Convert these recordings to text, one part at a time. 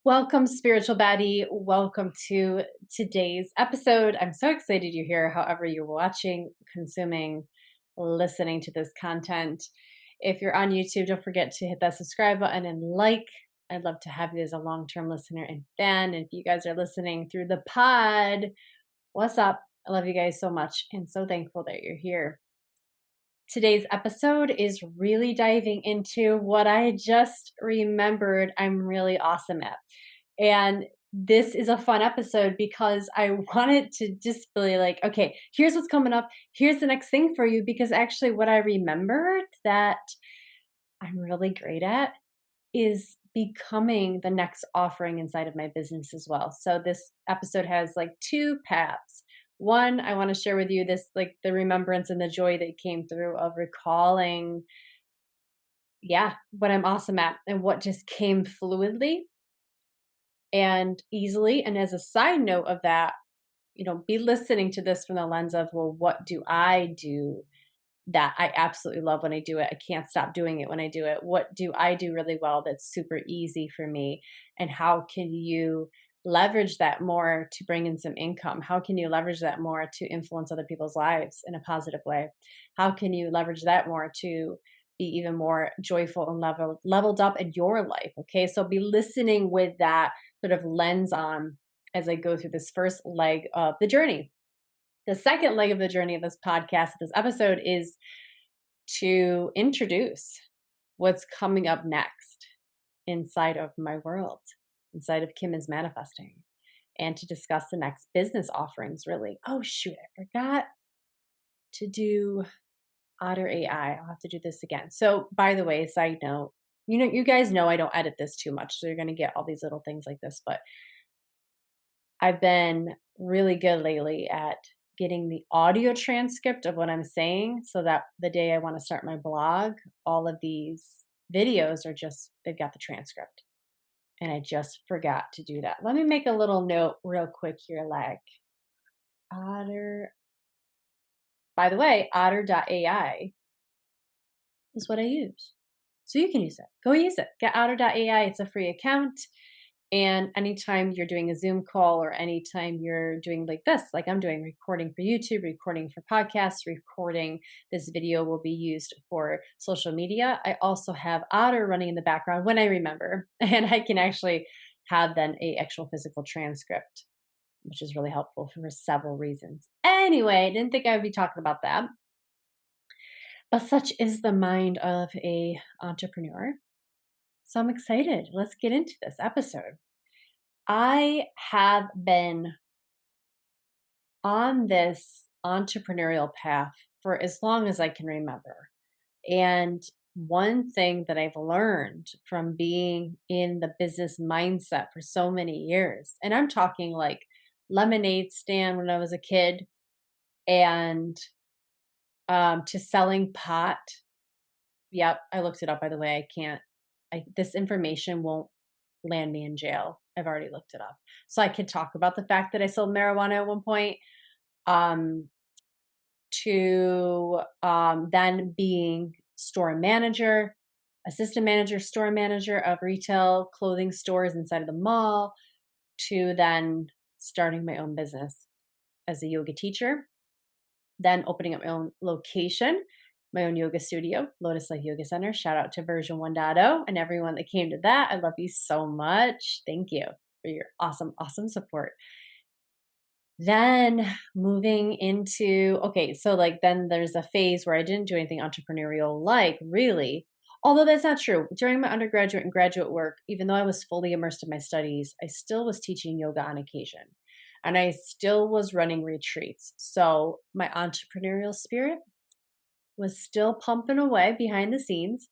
Welcome, spiritual baddie. Welcome to today's episode. I'm so excited you're here, however, you're watching, consuming, listening to this content. If you're on YouTube, don't forget to hit that subscribe button and like. I'd love to have you as a long term listener and fan. And if you guys are listening through the pod, what's up? I love you guys so much and so thankful that you're here. Today's episode is really diving into what I just remembered I'm really awesome at. And this is a fun episode because I wanted to just be like, okay, here's what's coming up. Here's the next thing for you. Because actually, what I remembered that I'm really great at is becoming the next offering inside of my business as well. So this episode has like two paths. One, I want to share with you this, like the remembrance and the joy that came through of recalling, yeah, what I'm awesome at and what just came fluidly and easily. And as a side note of that, be listening to this from the lens of, well, what do I do that I absolutely love when I do it? I can't stop doing it when I do it. What do I do really well that's super easy for me? And how can you leverage that more to bring in some income? How can you leverage that more to influence other people's lives in a positive way? How can you leverage that more to be even more joyful and leveled up in your life? Okay, so be listening with that sort of lens on as I go through this first leg of the journey. The second leg of the journey of this podcast, this episode, is to introduce what's coming up next inside of my world, inside of Kim is Manifesting, and to discuss the next business offerings, really. Oh, shoot, I forgot to do Otter AI. I'll have to do this again. So, by the way, side note, you guys know I don't edit this too much, so you're going to get all these little things like this, but I've been really good lately at getting the audio transcript of what I'm saying so that the day I want to start my blog, all of these videos they've got the transcript. And I just forgot to do that. Let me make a little note real quick here, like Otter. By the way, otter.ai is what I use. So you can use it. Go use it. Get otter.ai. It's a free account. And anytime you're doing a Zoom call or anytime you're doing like this, like I'm doing, recording for YouTube, recording for podcasts, recording, this video will be used for social media. I also have Otter running in the background when I remember, and I can actually have then a actual physical transcript, which is really helpful for several reasons. Anyway, I didn't think I would be talking about that, but such is the mind of a entrepreneur. So I'm excited. Let's get into this episode. I have been on this entrepreneurial path for as long as I can remember. And one thing that I've learned from being in the business mindset for so many years, and I'm talking like lemonade stand when I was a kid, and to selling pot. Yep, I looked it up, by the way. This information won't land me in jail. I've already looked it up. So I could talk about the fact that I sold marijuana at one point, um, to then being store manager, assistant manager, store manager of retail clothing stores inside of the mall, to then starting my own business as a yoga teacher, then opening up my own location, my own yoga studio, Lotus Life Yoga Center. Shout out to version 1.0 and everyone that came to that. I love you so much. Thank you for your awesome, awesome support. Then moving into, okay, so like then there's a phase where I didn't do anything entrepreneurial, like really, although that's not true. During my undergraduate and graduate work, even though I was fully immersed in my studies, I still was teaching yoga on occasion and I still was running retreats. So my entrepreneurial spirit was still pumping away behind the scenes.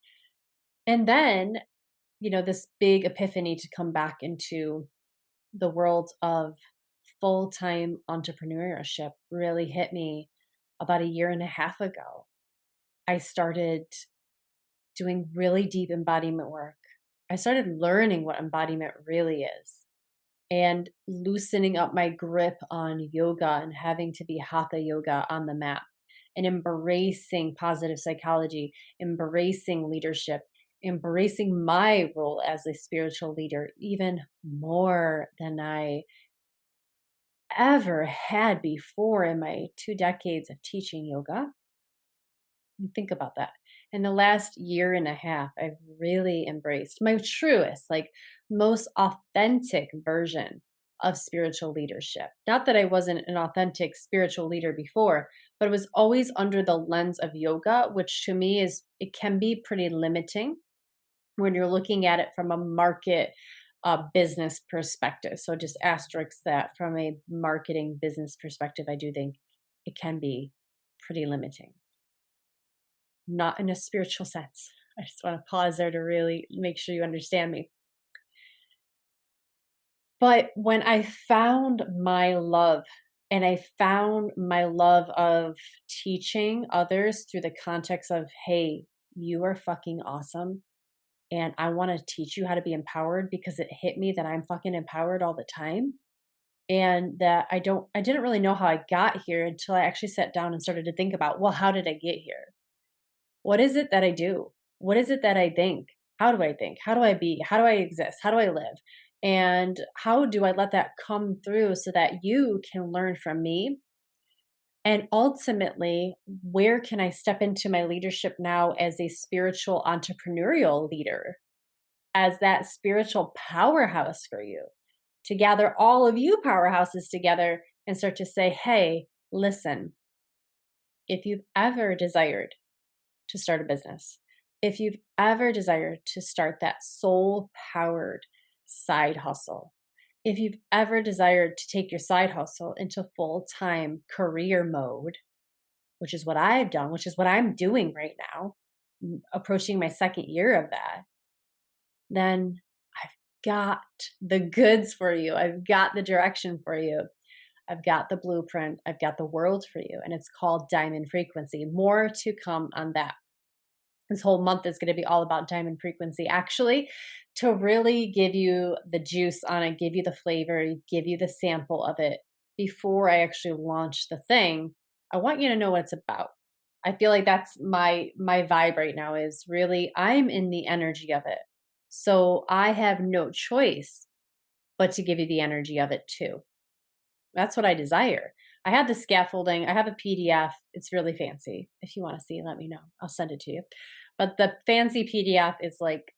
And then, this big epiphany to come back into the world of full-time entrepreneurship really hit me about a year and a half ago. I started doing really deep embodiment work. I started learning what embodiment really is and loosening up my grip on yoga and having to be hatha yoga on the mat and embracing positive psychology, embracing leadership, embracing my role as a spiritual leader even more than I ever had before in my 2 decades of teaching yoga. Think about that. In the last year and a half, I've really embraced my truest, like most authentic version of spiritual leadership. Not that I wasn't an authentic spiritual leader before, but it was always under the lens of yoga, which to me is, it can be pretty limiting when you're looking at it from a market business perspective. So just asterisk that from a marketing business perspective, I do think it can be pretty limiting, not in a spiritual sense. I just want to pause there to really make sure you understand me. But when I found my love, and I found my love of teaching others through the context of, hey, you are fucking awesome. And I want to teach you how to be empowered, because it hit me that I'm fucking empowered all the time. And that I didn't really know how I got here until I actually sat down and started to think about, well, how did I get here? What is it that I do? What is it that I think? How do I think? How do I be? How do I exist? How do I live? And how do I let that come through so that you can learn from me? And ultimately, where can I step into my leadership now as a spiritual entrepreneurial leader, as that spiritual powerhouse for you, to gather all of you powerhouses together and start to say, hey, listen, if you've ever desired to start a business, if you've ever desired to start that soul powered side hustle, if you've ever desired to take your side hustle into full time career mode, which is what I've done, which is what I'm doing right now, approaching my second year of that, then I've got the goods for you. I've got the direction for you. I've got the blueprint. I've got the world for you. And it's called Diamond Frequency. More to come on that. This whole month is going to be all about diamond frequency, actually, to really give you the juice on it, give you the flavor, give you the sample of it before I actually launch the thing. I want you to know what it's about. I feel like that's my vibe right now, is really I'm in the energy of it. So I have no choice but to give you the energy of it too. That's what I desire. I have the scaffolding. I have a PDF. It's really fancy. If you want to see, let me know. I'll send it to you. But the fancy PDF is like,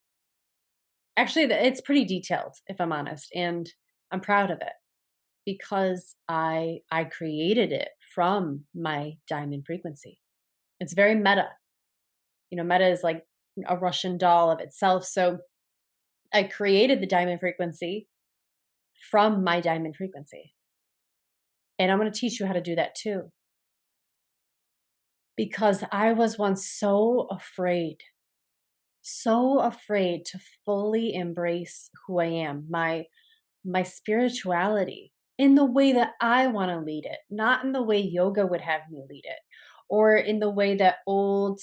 actually, it's pretty detailed, if I'm honest, and I'm proud of it because I created it from my diamond frequency. It's very meta. You know, meta is like a Russian doll of itself. So I created the diamond frequency from my diamond frequency. And I'm going to teach you how to do that too. Because I was once so afraid to fully embrace who I am, my spirituality in the way that I want to lead it, not in the way yoga would have me lead it, or in the way that old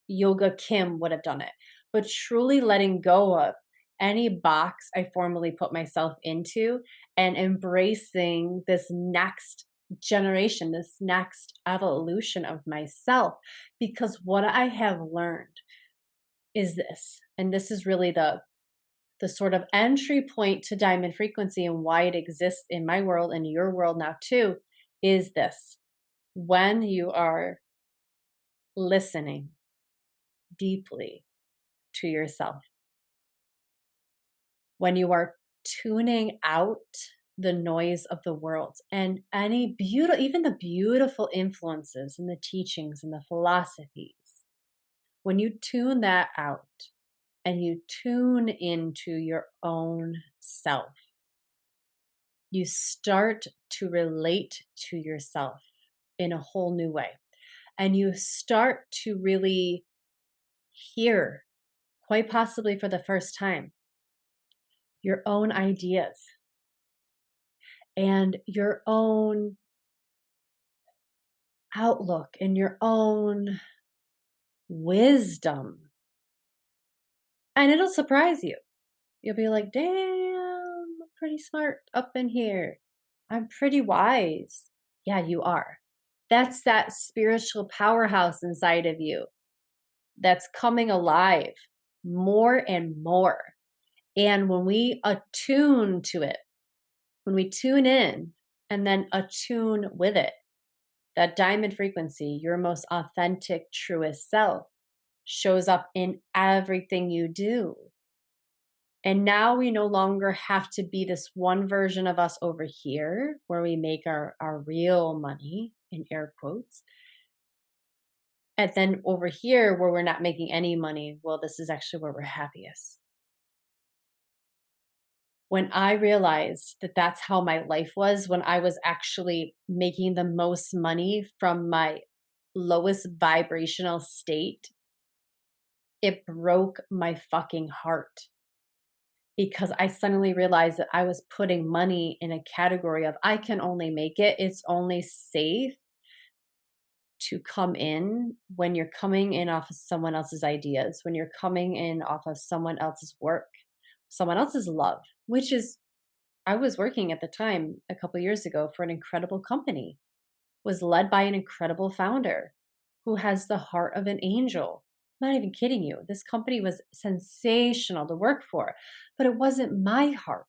yoga Kim would have done it, but truly letting go of any box I formerly put myself into and embracing this next generation, this next evolution of myself. Because what I have learned is this, and this is really the sort of entry point to diamond frequency and why it exists in my world and your world now too, is this: when you are listening deeply to yourself, when you are tuning out the noise of the world and any beautiful, even the beautiful influences and the teachings and the philosophies, when you tune that out and you tune into your own self, you start to relate to yourself in a whole new way. And you start to really hear, quite possibly for the first time, your own ideas and your own outlook and your own wisdom. And it'll surprise you. You'll be like, damn, I'm pretty smart up in here. I'm pretty wise. Yeah, you are. That's that spiritual powerhouse inside of you that's coming alive. more and more. And when we attune to it, when we tune in and then attune with it, that diamond frequency, your most authentic, truest self, shows up in everything you do. And now we no longer have to be this one version of us over here where we make our real money, in air quotes. And then over here where we're not making any money, well, this is actually where we're happiest. When I realized that that's how my life was, when I was actually making the most money from my lowest vibrational state, it broke my fucking heart because I suddenly realized that I was putting money in a category of I can only make it. It's only safe to come in when you're coming in off of someone else's ideas, when you're coming in off of someone else's work, someone else's love, which is I was working at the time a couple years ago for an incredible company, was led by an incredible founder who has the heart of an angel. I'm not even kidding you. This company was sensational to work for, but it wasn't my heart.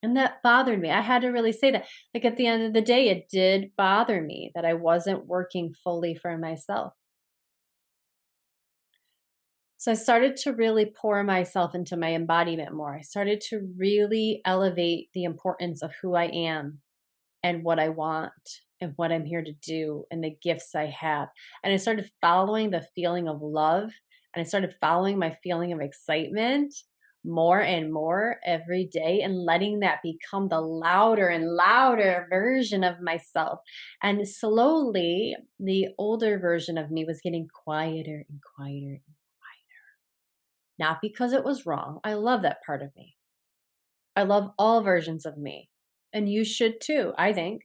And that bothered me. I had to really say that. Like at the end of the day, it did bother me that I wasn't working fully for myself. So I started to really pour myself into my embodiment more. I started to really elevate the importance of who I am and what I want and what I'm here to do and the gifts I have. And I started following the feeling of love and I started following my feeling of excitement more and more every day and letting that become the louder and louder version of myself. And slowly, the older version of me was getting quieter and quieter. Not because it was wrong. I love that part of me. I love all versions of me. And you should too, I think.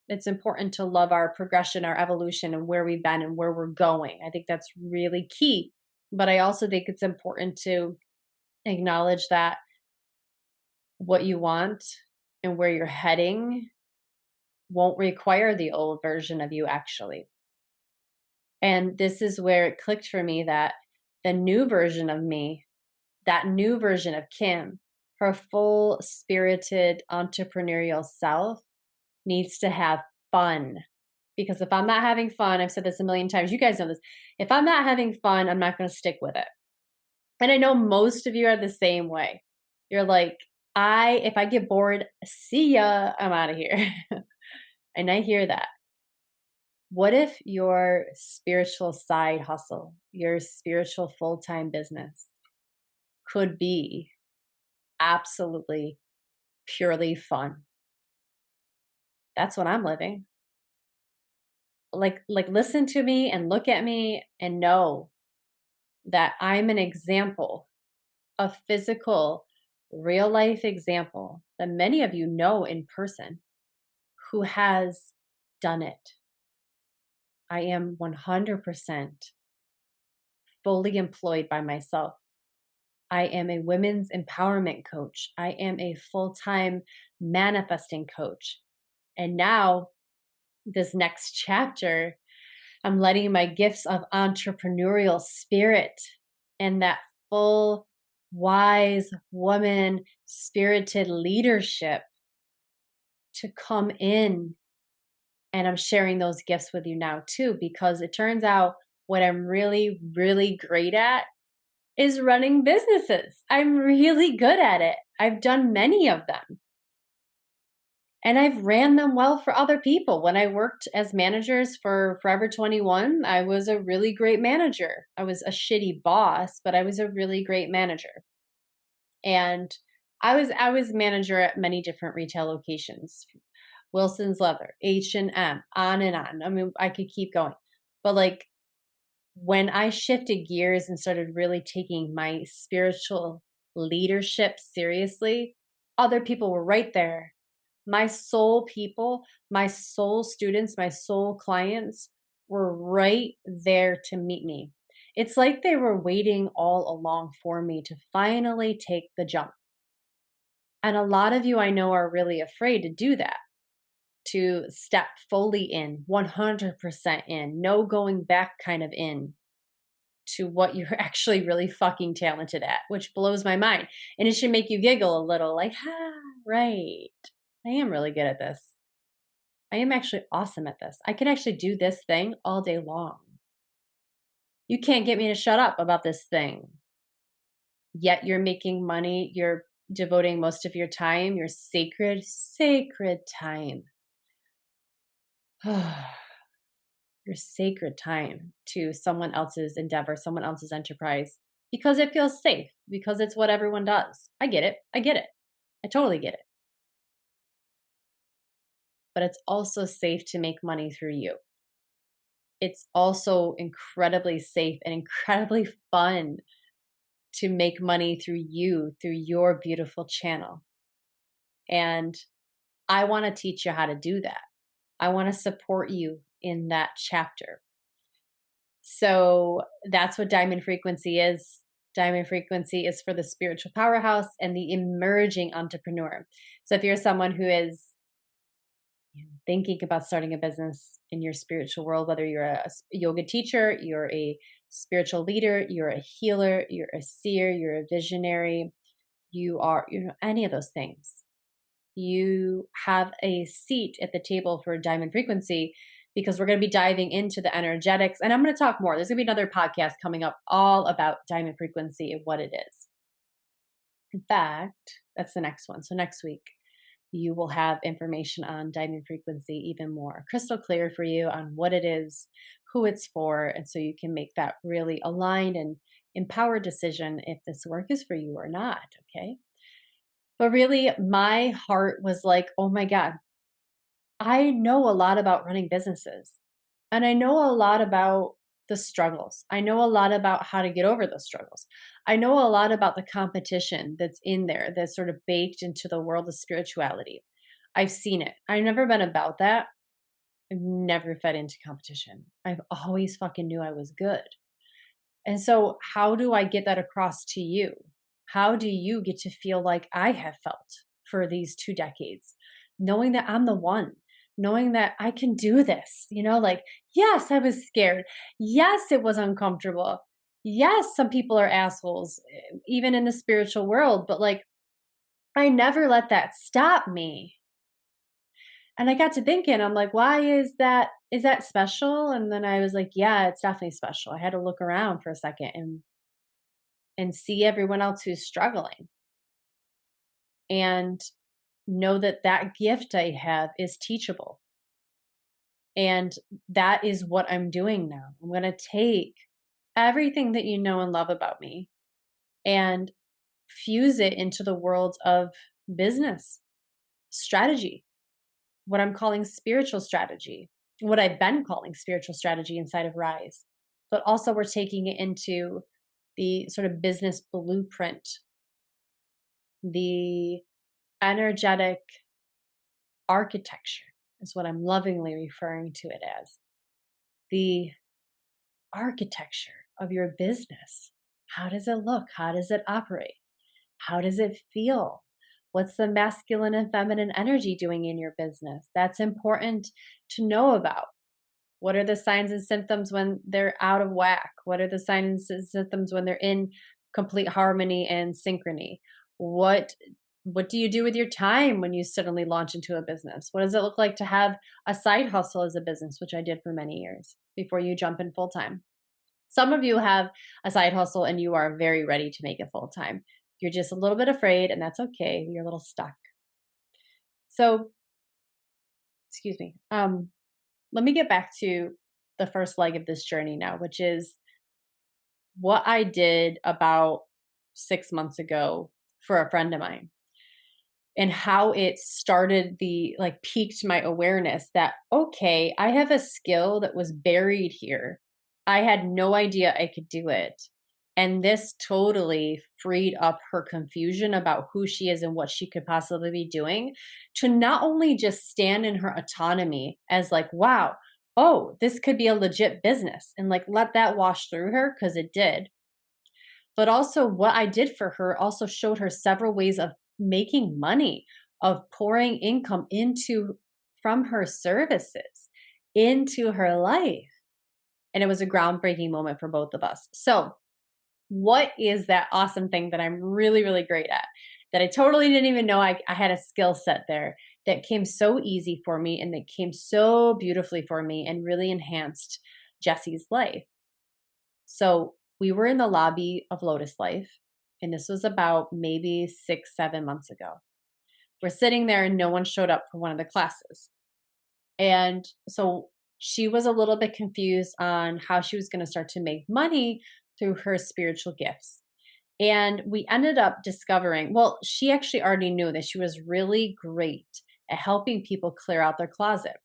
It's important to love our progression, our evolution, and where we've been and where we're going. I think that's really key. But I also think it's important to acknowledge that what you want and where you're heading won't require the old version of you, actually. And this is where it clicked for me that the new version of me, that new version of Kim, her full spirited entrepreneurial self, needs to have fun. Because if I'm not having fun, I've said this a million times, you guys know this. If I'm not having fun, I'm not going to stick with it. And I know most of you are the same way. You're like, if I get bored, see ya, I'm out of here. And I hear that. What if your spiritual side hustle, your spiritual full time business could be absolutely purely fun? That's what I'm living. Like listen to me and look at me and know that I'm an example, a physical, real life example that many of you know in person who has done it. I am 100% fully employed by myself. I am a women's empowerment coach. I am a full time manifesting coach. And now, this next chapter, I'm letting my gifts of entrepreneurial spirit and that full, wise woman spirited leadership to come in. And I'm sharing those gifts with you now too, because it turns out what I'm really, really great at is running businesses. I'm really good at it. I've done many of them. And I've ran them well for other people. When I worked as managers for Forever 21, I was a really great manager. I was a shitty boss, but I was a really great manager. And I was manager at many different retail locations. Wilson's Leather, H&M, on and on. I mean, I could keep going. But like when I shifted gears and started really taking my spiritual leadership seriously, other people were right there. My soul people, my soul students, my soul clients were right there to meet me. It's like they were waiting all along for me to finally take the jump. And a lot of you I know are really afraid to do that, to step fully in, 100% in, no going back kind of in. to what you're actually really fucking talented at, which blows my mind. And it should make you giggle a little like, right. I am really good at this. I am actually awesome at this. I can actually do this thing all day long. You can't get me to shut up about this thing. Yet you're making money. You're devoting most of your time, your sacred, sacred time. Your sacred time to someone else's endeavor, someone else's enterprise, because it feels safe, because it's what everyone does. I get it. I get it. I totally get it. But it's also safe to make money through you. It's also incredibly safe and incredibly fun to make money through you, through your beautiful channel. And I want to teach you how to do that. I want to support you in that chapter. So that's what Diamond Frequency is. Diamond Frequency is for the spiritual powerhouse and the emerging entrepreneur. So if you're someone who is thinking about starting a business in your spiritual world, whether you're a yoga teacher, you're a spiritual leader, you're a healer, you're a seer, you're a visionary, you are, any of those things, you have a seat at the table for Diamond Frequency, because we're going to be diving into the energetics. And I'm going to talk more. There's going to be another podcast coming up all about Diamond Frequency and what it is. In fact, that's the next one. So next week, you will have information on Diamond Frequency even more crystal clear for you on what it is, who it's for, and so you can make that really aligned and empowered decision if this work is for you or not, okay? But really, my heart was like, oh my God, I know a lot about running businesses, and I know a lot about the struggles. I know a lot about how to get over those struggles. I know a lot about the competition that's in there, that's sort of baked into the world of spirituality. I've seen it. I've never been about that. I've never fed into competition. I've always fucking knew I was good. And so, how do I get that across to you? How do you get to feel like I have felt for these 2 decades, knowing that I'm the one, knowing that I can do this? Like, yes, I was scared. Yes, it was uncomfortable. Yes, some people are assholes, even in the spiritual world, but like, I never let that stop me. And I got to thinking, I'm like, why is that? Is that special? And then I was like, yeah, it's definitely special. I had to look around for a second and see everyone else who's struggling and know that that gift I have is teachable. And that is what I'm doing now. I'm going to take everything that you know and love about me and fuse it into the world of business strategy, what I'm calling spiritual strategy, what I've been calling spiritual strategy inside of Rise. But also, we're taking it into the sort of business blueprint, the energetic architecture is what I'm lovingly referring to it as. The architecture of your business. How does it look? How does it operate? How does it feel? What's the masculine and feminine energy doing in your business? That's important to know about. What are the signs and symptoms when they're out of whack? What are the signs and symptoms when they're in complete harmony and synchrony? What do you do with your time when you suddenly launch into a business? What does it look like to have a side hustle as a business, which I did for many years before you jump in full time? Some of you have a side hustle and you are very ready to make it full time. You're just a little bit afraid, and that's okay. You're a little stuck. So, excuse me. Let me get back to the first leg of this journey now, which is what I did about 6 months ago for a friend of mine, and how it started piqued my awareness that, okay, I have a skill that was buried here. I had no idea I could do it. And this totally freed up her confusion about who she is and what she could possibly be doing, to not only just stand in her autonomy as like, wow, oh, this could be a legit business, and like let that wash through her, because it did. But also, what I did for her also showed her several ways of making money, of pouring income from her services into her life. And it was a groundbreaking moment for both of us. So, what is that awesome thing that I'm really, really great at that I totally didn't even know I had a skill set there that came so easy for me and that came so beautifully for me and really enhanced Jesse's life? So we were in the lobby of Lotus Life, and this was about maybe 6, 7 months ago. We're sitting there and no one showed up for one of the classes. And so she was a little bit confused on how she was going to start to make money through her spiritual gifts. And we ended up discovering, well, she actually already knew that she was really great at helping people clear out their closet.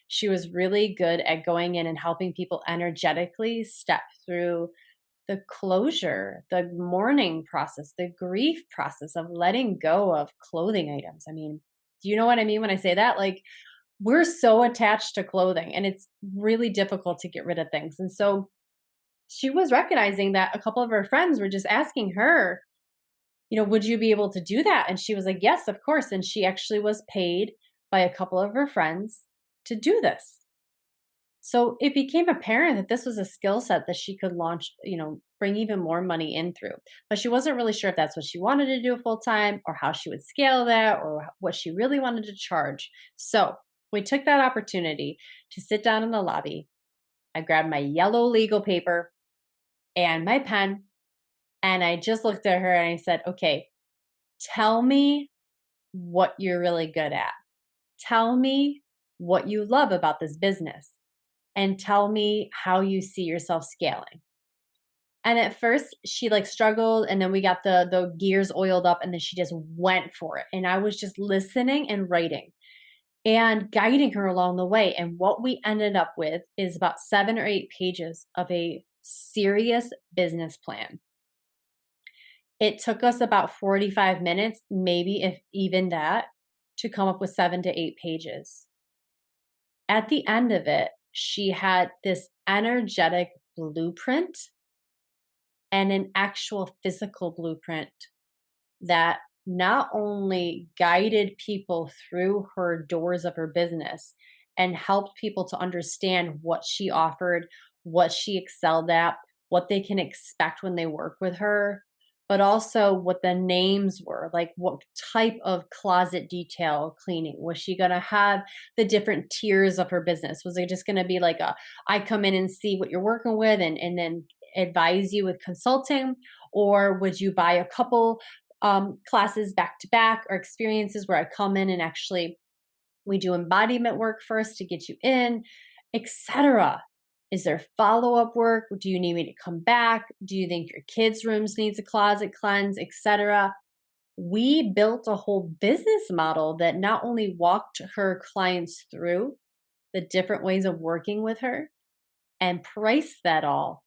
She was really good at going in and helping people energetically step through the closure, the mourning process, the grief process of letting go of clothing items. I mean, do you know what I mean when I say that? Like, we're so attached to clothing and it's really difficult to get rid of things. And so she was recognizing that a couple of her friends were just asking her, would you be able to do that? And she was like, yes, of course. And she actually was paid by a couple of her friends to do this. So it became apparent that this was a skill set that she could launch, bring even more money in through. But she wasn't really sure if that's what she wanted to do full time or how she would scale that or what she really wanted to charge. So we took that opportunity to sit down in the lobby. I grabbed my yellow legal paper and my pen, and I just looked at her and I said, okay, tell me what you're really good at. Tell me what you love about this business and tell me how you see yourself scaling. And at first she like struggled, and then we got the gears oiled up, and then she just went for it. And I was just listening and writing and guiding her along the way. And what we ended up with is about 7 or 8 pages of a serious business plan. It took us about 45 minutes, maybe if even that, to come up with 7 to 8 pages. At the end of it, she had this energetic blueprint and an actual physical blueprint that not only guided people through her doors of her business and helped people to understand what she offered, what she excelled at, what they can expect when they work with her, but also what the names were, like what type of closet detail cleaning. Was she going to have the different tiers of her business? Was it just going to be like I come in and see what you're working with and then advise you with consulting? Or would you buy a couple classes back to back or experiences where I come in and actually we do embodiment work first to get you in, etc. Is there follow-up work? Do you need me to come back? Do you think your kids' rooms needs a closet cleanse, etc.? We built a whole business model that not only walked her clients through the different ways of working with her and priced that all,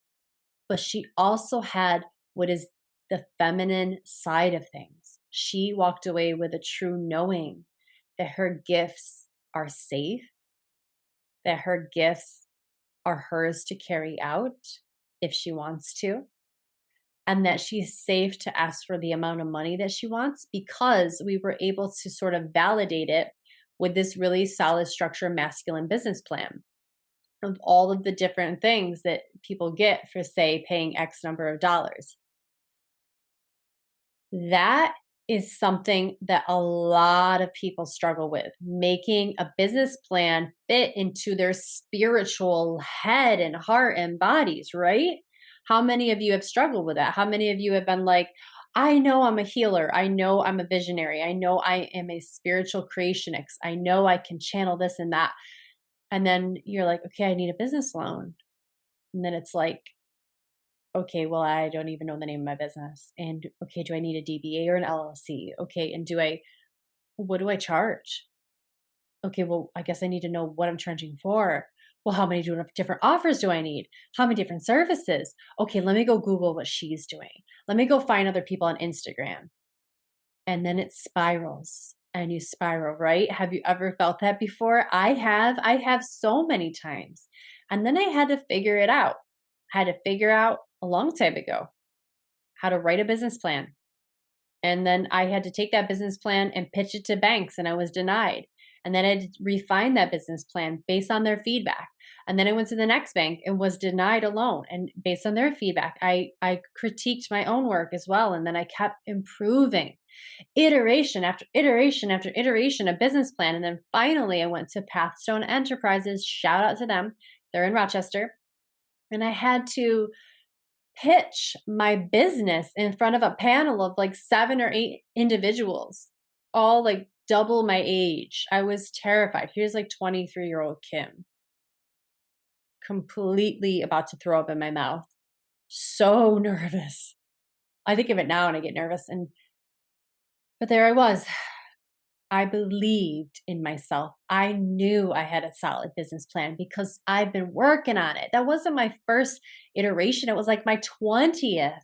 but she also had what is the feminine side of things. She walked away with a true knowing that her gifts are safe, that her gifts are hers to carry out if she wants to, and that she's safe to ask for the amount of money that she wants because we were able to sort of validate it with this really solid structure masculine business plan of all of the different things that people get for, say, paying X number of dollars. That is something that a lot of people struggle with, making a business plan fit into their spiritual head and heart and bodies, right? How many of you have struggled with that? How many of you have been like, I know I'm a healer. I know I'm a visionary. I know I am a spiritual creationist. I know I can channel this and that. And then you're like, okay, I need a business loan. And then it's like, okay, well, I don't even know the name of my business. And okay, do I need a DBA or an LLC? Okay, and what do I charge? Okay, well, I guess I need to know what I'm charging for. Well, how many different offers do I need? How many different services? Okay, let me go Google what she's doing. Let me go find other people on Instagram. And then it spirals and you spiral, right? Have you ever felt that before? I have so many times. And then I had to figure it out. I had to figure out a long time ago how to write a business plan. And then I had to take that business plan and pitch it to banks, and I was denied. And then I refined that business plan based on their feedback. And then I went to the next bank and was denied a loan. And based on their feedback, I critiqued my own work as well. And then I kept improving, iteration after iteration after iteration, a business plan. And then finally, I went to Pathstone Enterprises. Shout out to them. They're in Rochester. And I had to pitch my business in front of a panel of like 7 or 8 individuals, all like double my age. I was terrified. Here's like 23-year-old Kim, completely about to throw up in my mouth. So nervous. I think of it now and I get nervous. But there I was. I believed in myself. I knew I had a solid business plan because I've been working on it. That wasn't my first iteration. It was like my 20th.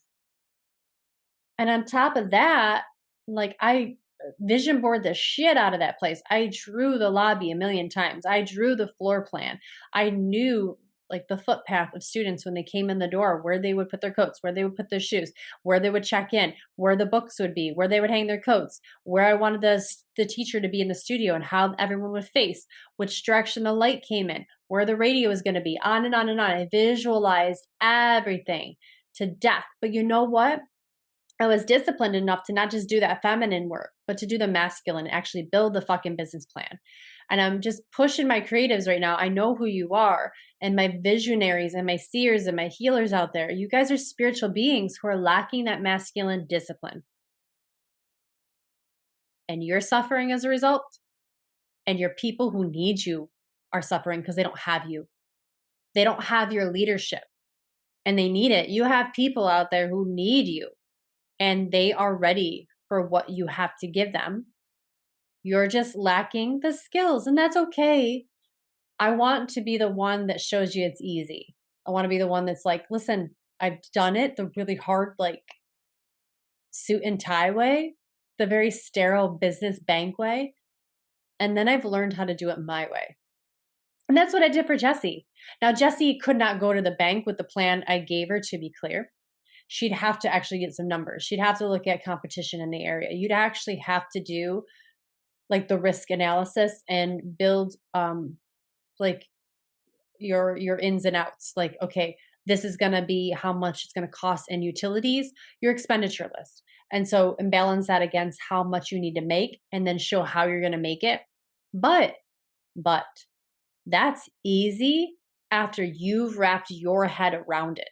And on top of that, like I vision board the shit out of that place. I drew the lobby a million times. I drew the floor plan. I knew like the footpath of students when they came in the door, where they would put their coats, where they would put their shoes, where they would check in, where the books would be, where they would hang their coats, where I wanted the teacher to be in the studio and how everyone would face, which direction the light came in, where the radio was going to be, on and on and on. I visualized everything to death. But you know what? I was disciplined enough to not just do that feminine work, but to do the masculine, actually build the fucking business plan. And I'm just pushing my creatives right now. I know who you are, and my visionaries and my seers and my healers out there. You guys are spiritual beings who are lacking that masculine discipline. And you're suffering as a result. And your people who need you are suffering because they don't have you. They don't have your leadership and they need it. You have people out there who need you, and they are ready for what you have to give them. You're just lacking the skills, and that's okay. I want to be the one that shows you it's easy. I want to be the one that's like, listen, I've done it the really hard, like suit and tie way, the very sterile business bank way. And then I've learned how to do it my way. And that's what I did for Jessie. Now, Jessie could not go to the bank with the plan I gave her, to be clear. She'd have to actually get some numbers. She'd have to look at competition in the area. You'd actually have to do like the risk analysis and build like your ins and outs. Like, okay, this is going to be how much it's going to cost in utilities, your expenditure list. And so imbalance that against how much you need to make and then show how you're going to make it. But that's easy after you've wrapped your head around it.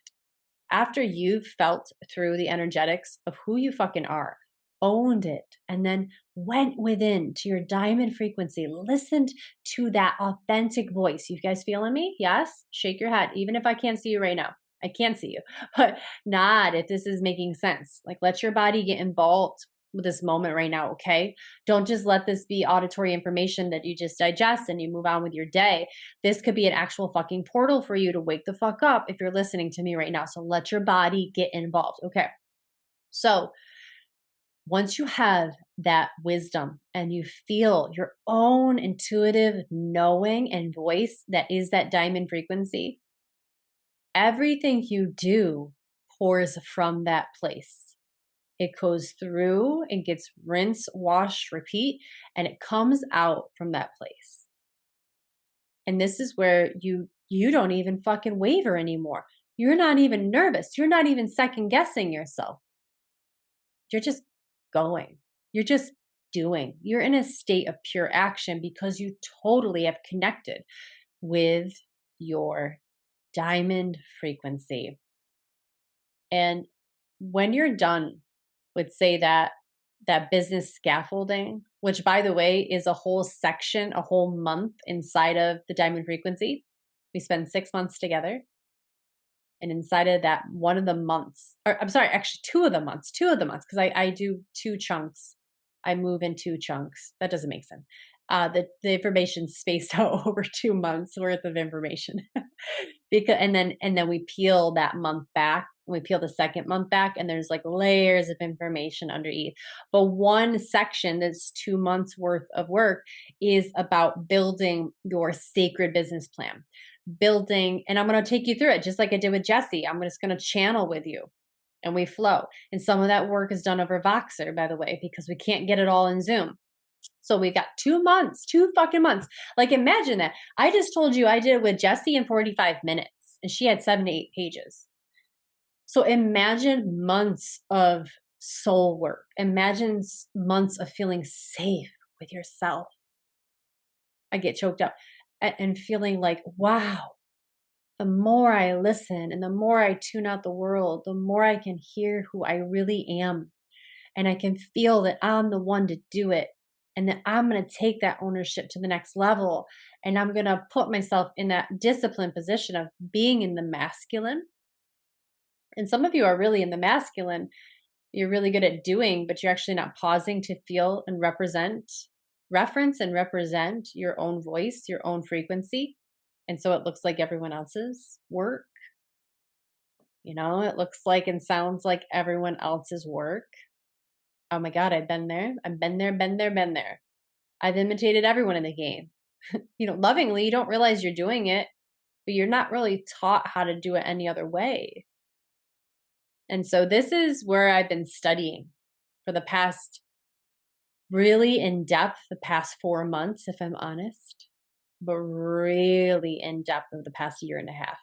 After you've felt through the energetics of who you fucking are, owned it, and then went within to your diamond frequency, listened to that authentic voice. You guys feeling me? Yes? Shake your head, even if I can't see you right now. I can't see you, but nod if this is making sense. Like, let your body get involved with this moment right now, okay? Don't just let this be auditory information that you just digest and you move on with your day. This could be an actual fucking portal for you to wake the fuck up if you're listening to me right now. So let your body get involved, okay? So once you have that wisdom and you feel your own intuitive knowing and voice that is that diamond frequency, everything you do pours from that place. It goes through and gets rinse, wash, repeat, and it comes out from that place. And this is where you don't even fucking waver anymore. You're not even nervous. You're not even second guessing yourself. You're just going. You're just doing. You're in a state of pure action because you totally have connected with your diamond frequency. And when you're done with, say, that business scaffolding, which by the way is a whole section, a whole month inside of the diamond frequency. We spend 6 months together. And inside of that, one of the months, or I'm sorry, actually two of the months, because I do 2 chunks. I move in 2 chunks. That doesn't make sense. The information spaced out over 2 months worth of information. Because and then we peel that month back. We peel the second month back, and there's like layers of information underneath. But one section that's 2 months worth of work is about building your sacred business plan. Building, and I'm going to take you through it just like I did with Jessie. I'm just going to channel with you and we flow. And some of that work is done over Voxer, by the way, because we can't get it all in Zoom. So we got 2 months, 2 fucking months. Like, imagine that. I just told you I did it with Jessie in 45 minutes and she had 7 to 8 pages. So imagine months of soul work. Imagine months of feeling safe with yourself. I get choked up and feeling like, wow, the more I listen and the more I tune out the world, the more I can hear who I really am. And I can feel that I'm the one to do it. And that I'm going to take that ownership to the next level. And I'm going to put myself in that disciplined position of being in the masculine. And some of you are really in the masculine. You're really good at doing, but you're actually not pausing to feel and reference and represent your own voice, your own frequency. And so it looks like everyone else's work. It looks like and sounds like everyone else's work. Oh my God, I've been there. I've been there, been there, been there. I've imitated everyone in the game. Lovingly, you don't realize you're doing it, but you're not really taught how to do it any other way. And so this is where I've been studying for the past, really in depth, the past 4 months, if I'm honest, but really in depth of the past year and a half.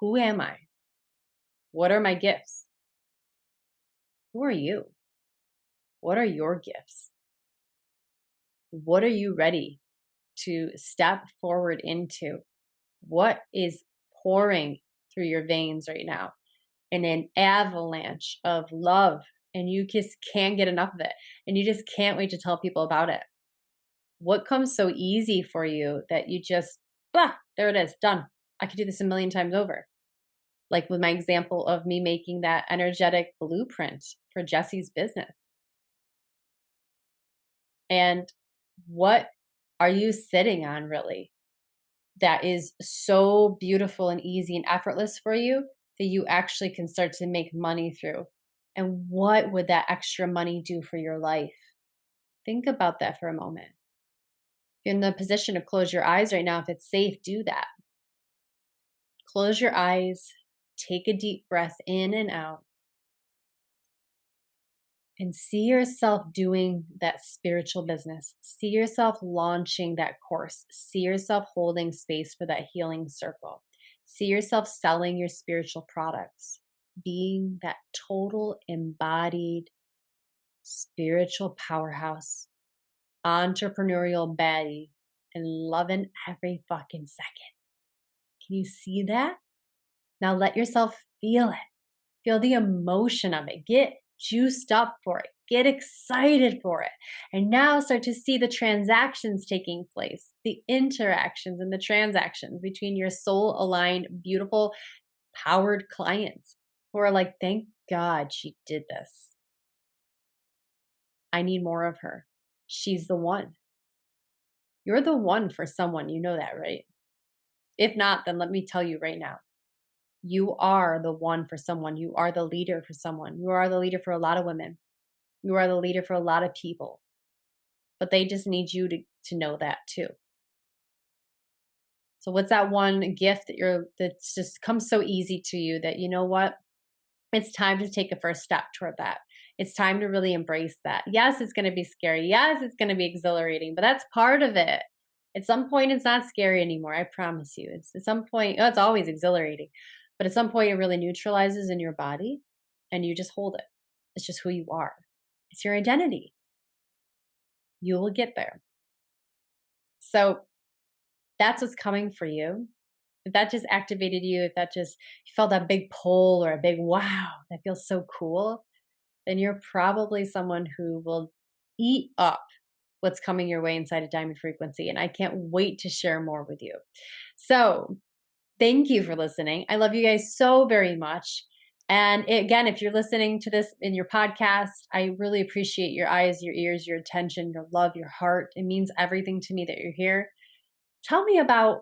Who am I? What are my gifts? Who are you? What are your gifts? What are you ready to step forward into? What is pouring through your veins right now in an avalanche of love? And you just can't get enough of it. And you just can't wait to tell people about it. What comes so easy for you that you just, blah, there it is, done. I could do this a million times over. Like with my example of me making that energetic blueprint for Jessie's business. And what are you sitting on really that is so beautiful and easy and effortless for you that you actually can start to make money through? And what would that extra money do for your life? Think about that for a moment. If you're in the position to close your eyes right now, if it's safe, do that. Close your eyes, take a deep breath in and out, and see yourself doing that spiritual business. See yourself launching that course. See yourself holding space for that healing circle. See yourself selling your spiritual products, being that total embodied spiritual powerhouse, entrepreneurial baddie, and loving every fucking second. Can you see that? Now let yourself feel it. Feel the emotion of it. Get juiced up for it. Get excited for it. And now start to see the transactions taking place, the interactions and the transactions between your soul aligned, beautiful, powered clients who are like, thank God she did this. I need more of her. She's the one. You're the one for someone. You know that, right? If not, then let me tell you right now. You are the one for someone. You are the leader for someone. You are the leader for a lot of women. You are the leader for a lot of people. But they just need you to know that too. So what's that one gift that's just comes so easy to you that you know what? It's time to take a first step toward that. It's time to really embrace that. Yes, it's going to be scary. Yes, it's going to be exhilarating, but that's part of it. At some point, it's not scary anymore. I promise you. It's at some point, it's always exhilarating, but at some point, it really neutralizes in your body and you just hold it. It's just who you are. It's your identity. You will get there. So that's what's coming for you. If that just activated you, if that just you felt that big pull or a big wow, that feels so cool, then you're probably someone who will eat up what's coming your way inside a diamond frequency. And I can't wait to share more with you. So thank you for listening. I love you guys so very much. And again, if you're listening to this in your podcast, I really appreciate your eyes, your ears, your attention, your love, your heart. It means everything to me that you're here. Tell me about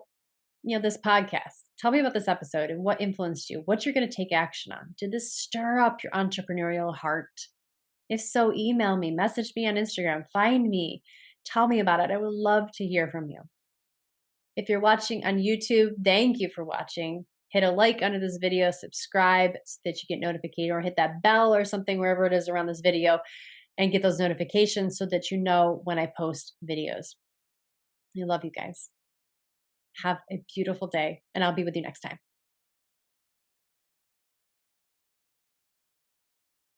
this podcast. Tell me about this episode and what influenced you, what you're going to take action on. Did this stir up your entrepreneurial heart? If so, email me, message me on Instagram, find me, tell me about it. I would love to hear from you. If you're watching on YouTube, thank you for watching. Hit a like under this video, subscribe so that you get notified, or hit that bell or something wherever it is around this video and get those notifications so that you know when I post videos. I love you guys. Have a beautiful day, and I'll be with you next time.